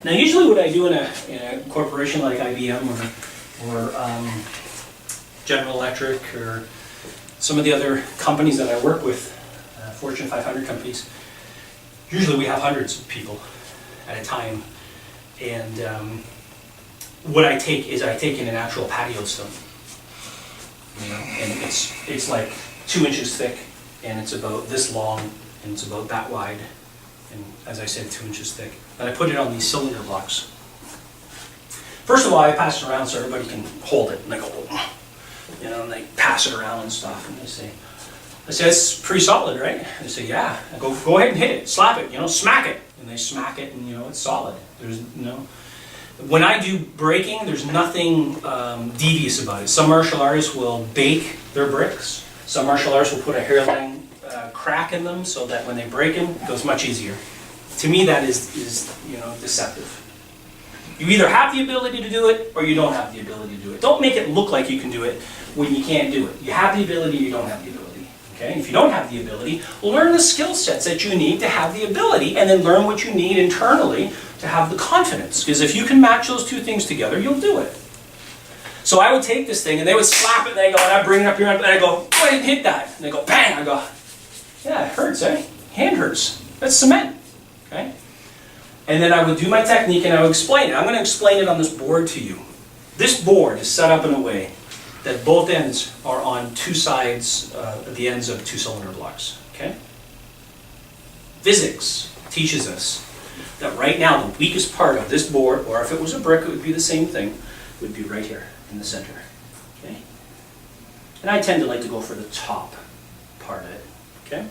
Now usually what I do in a corporation like IBM or General Electric or some of the other companies that I work with, Fortune 500 companies, usually we have hundreds of people at a time. And what I take in an actual patio stone, you know, and it's like 2 inches thick, and it's about this long, and it's about that wide, and as I said, 2 inches thick. And I put it on these cylinder blocks. First of all, I pass it around so everybody can hold it, and they go, you know, and they pass it around and stuff, and they say, it's pretty solid, right? They say, yeah. I go ahead and hit it, slap it, you know, smack it. And they smack it, and you know, it's solid. There's, you know, when I do breaking, there's nothing devious about it. Some martial artists will bake their bricks. Some martial artists will put a hairline crack in them so that when they break them, it goes much easier. To me, that is you know, deceptive. You either have the ability to do it, or you don't have the ability to do it. Don't make it look like you can do it when you can't do it. You have the ability, you don't have the ability. Okay? If you don't have the ability, learn the skill sets that you need to have the ability, and then learn what you need internally to have the confidence. Because if you can match those two things together, you'll do it. So I would take this thing, and they would slap it, and they go, and I bring it up here, and I go, go ahead and hit that. And they go, bang! I go, yeah, it hurts, eh? Hand hurts. That's cement. Okay? And then I would do my technique, and I would explain it. I'm going to explain it on this board to you. This board is set up in a way that both ends are on two sides, the ends of two cylinder blocks. Okay? Physics teaches us that right now the weakest part of this board, or if it was a brick, it would be the same thing, would be right here in the center. Okay? And I tend to like to go for the top part of it. Okay?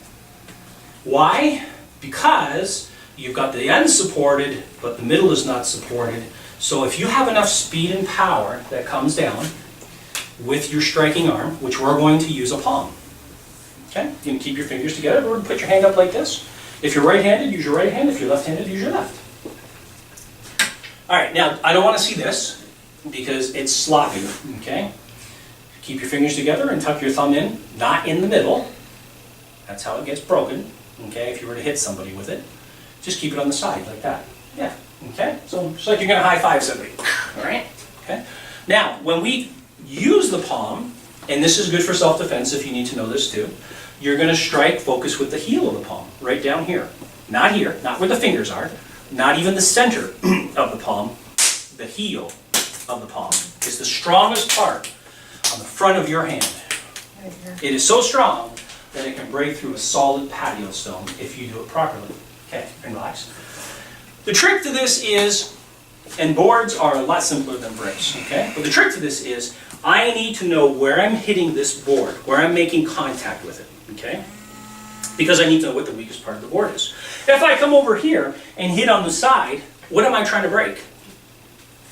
Why? Because you've got the ends supported, but the middle is not supported. So if you have enough speed and power that comes down with your striking arm, which we're going to use a palm. Okay? You can keep your fingers together, or put your hand up like this. If you're right-handed, use your right hand. If you're left-handed, use your left. All right, now I don't want to see this because it's sloppy. Okay? Keep your fingers together and tuck your thumb in, not in the middle. That's how it gets broken. Okay? If you were to hit somebody with it, just keep it on the side like that. Yeah. Okay? So it's like you're going to high-five somebody. All right? Okay? Now, when we use the palm, and this is good for self-defense if you need to know this too, you're going to strike focus with the heel of the palm, right down here. Not here, not where the fingers are, not even the center of the palm. The heel of the palm is the strongest part on the front of your hand. It is so strong that it can break through a solid patio stone if you do it properly. Okay, and relax. The trick to this is, and boards are a lot simpler than bricks, okay? But the trick to this is, I need to know where I'm hitting this board, where I'm making contact with it, okay? Because I need to know what the weakest part of the board is. If I come over here and hit on the side, what am I trying to break?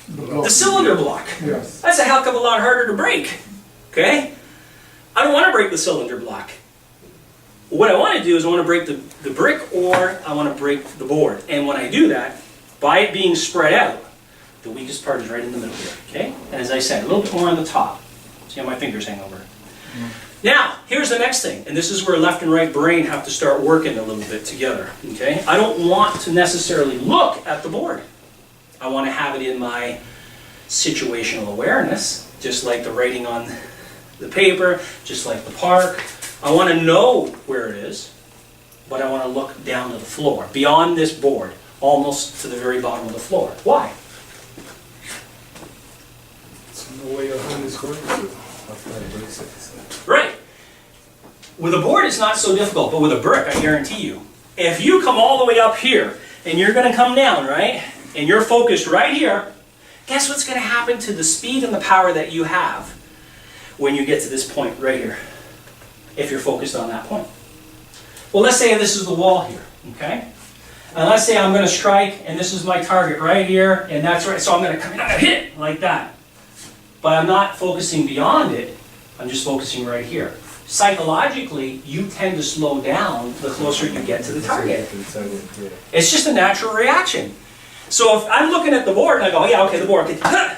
The cylinder block. Yes. That's a heck of a lot harder to break, okay? I don't want to break the cylinder block. What I want to do is I want to break the brick, or I want to break the board. And when I do that, by it being spread out, the weakest part is right in the middle here, okay? And as I said, a little bit more on the top. See how my fingers hang over? Now, here's the next thing, and this is where left and right brain have to start working a little bit together, okay? I don't want to necessarily look at the board. I want to have it in my situational awareness, just like the writing on the paper, just like the park. I want to know where it is, but I want to look down to the floor, beyond this board, almost to the very bottom of the floor. Why? The way your hand is going to. Right. With a board, it's not so difficult, but with a brick, I guarantee you, if you come all the way up here, and you're going to come down, right, and you're focused right here, guess what's going to happen to the speed and the power that you have when you get to this point right here, if you're focused on that point? Well, let's say this is the wall here, okay? And let's say I'm going to strike, and this is my target right here, and that's right, so I'm going to come in and hit it like that. But I'm not focusing beyond it, I'm just focusing right here. Psychologically, you tend to slow down the closer you get to the target. It's just a natural reaction. So if I'm looking at the board and I go, yeah, okay, the board, okay,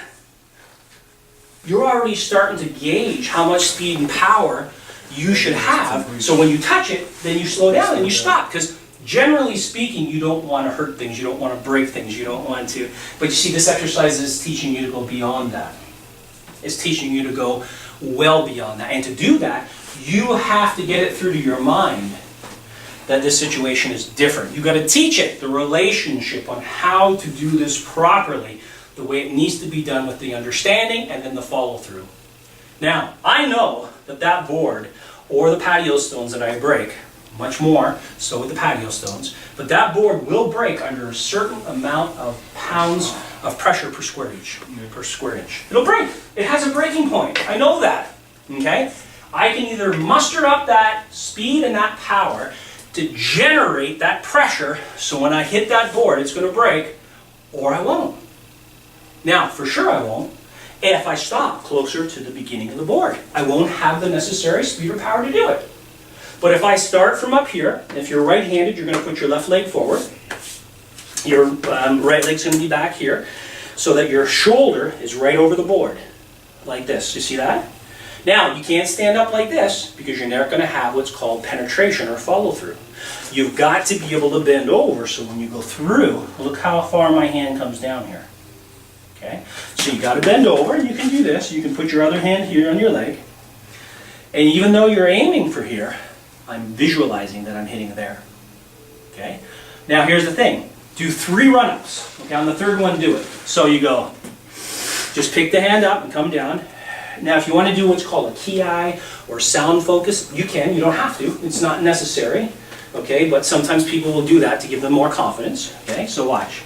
you're already starting to gauge how much speed and power you should have. So when you touch it, then you slow down and you stop, because Generally speaking, you don't want to hurt things, you don't want to break things, you don't want to, but you see this exercise is teaching you to go beyond that. It's teaching you to go well beyond that. And to do that, you have to get it through to your mind that this situation is different. You've got to teach it the relationship on how to do this properly, the way it needs to be done with the understanding and then the follow-through. Now, I know that that board or the patio stones that I break, much more so with the patio stones, but that board will break under a certain amount of pounds of pressure per square inch. It'll break. It has a breaking point. I know that. Okay? I can either muster up that speed and that power to generate that pressure so when I hit that board it's going to break, or I won't. Now, for sure I won't if I stop closer to the beginning of the board. I won't have the necessary speed or power to do it. But if I start from up here, if you're right-handed, you're going to put your left leg forward. Your right leg's going to be back here so that your shoulder is right over the board, like this. You see that? Now, you can't stand up like this because you're never going to have what's called penetration or follow-through. You've got to be able to bend over so when you go through, look how far my hand comes down here. Okay? So you got to bend over, and you can do this. You can put your other hand here on your leg. And even though you're aiming for here, I'm visualizing that I'm hitting there. Okay? Now here's the thing. Do 3 run-ups. Okay, on the third one, do it. So you go, just pick the hand up and come down. Now if you want to do what's called a ki or sound focus, you can. You don't have to. It's not necessary. Okay, but sometimes people will do that to give them more confidence. Okay, so watch.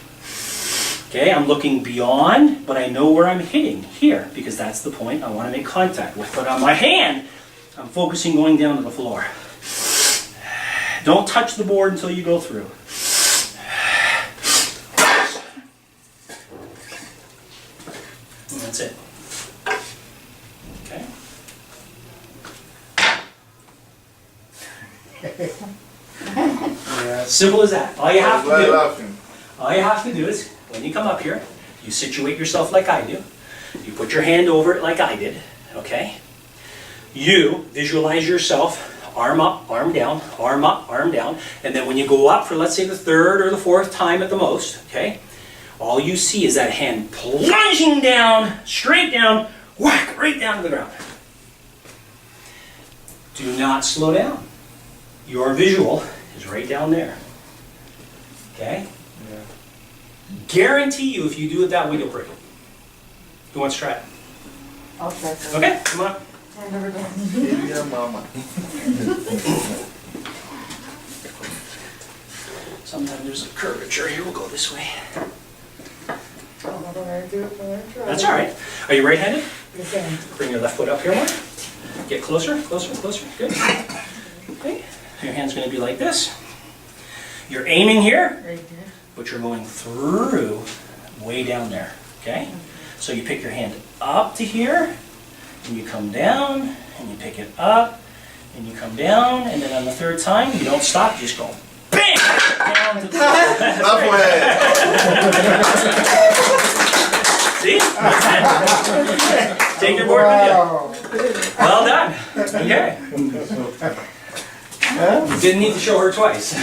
Okay, I'm looking beyond, but I know where I'm hitting here because that's the point I want to make contact with. But on my hand, I'm focusing going down to the floor. Don't touch the board until you go through. And that's it. Okay. Yeah. Simple as that. All you have to do. Laughing. All you have to do is, when you come up here, you situate yourself like I do. You put your hand over it like I did, okay? You visualize yourself, arm up, arm down, arm up, arm down, and then when you go up for, let's say, the 3rd or the 4th time at the most, okay? All you see is that hand plunging down, straight down, whack, right down to the ground. Do not slow down. Your visual is right down there, okay? Yeah. Guarantee you, if you do it that way, you'll break it. Who wants to try it? I'll try to. Okay, come on. I've never done. Yeah, mama. Sometimes there's a curvature here. We'll go this way. I don't know when I do it when I try. That's all right. Are you right-handed? Yes, I am. Bring your left foot up here more. Get closer, closer, closer. Good. Okay. Your hand's going to be like this. You're aiming here, Right here. but you're going through way down there. Okay? So you pick your hand up to here, and you come down, and you pick it up, and you come down, and then on the 3rd time, you don't stop, you just go bang! Down to the floor. See? Take your board with you. Well done. Okay. Didn't need to show her twice.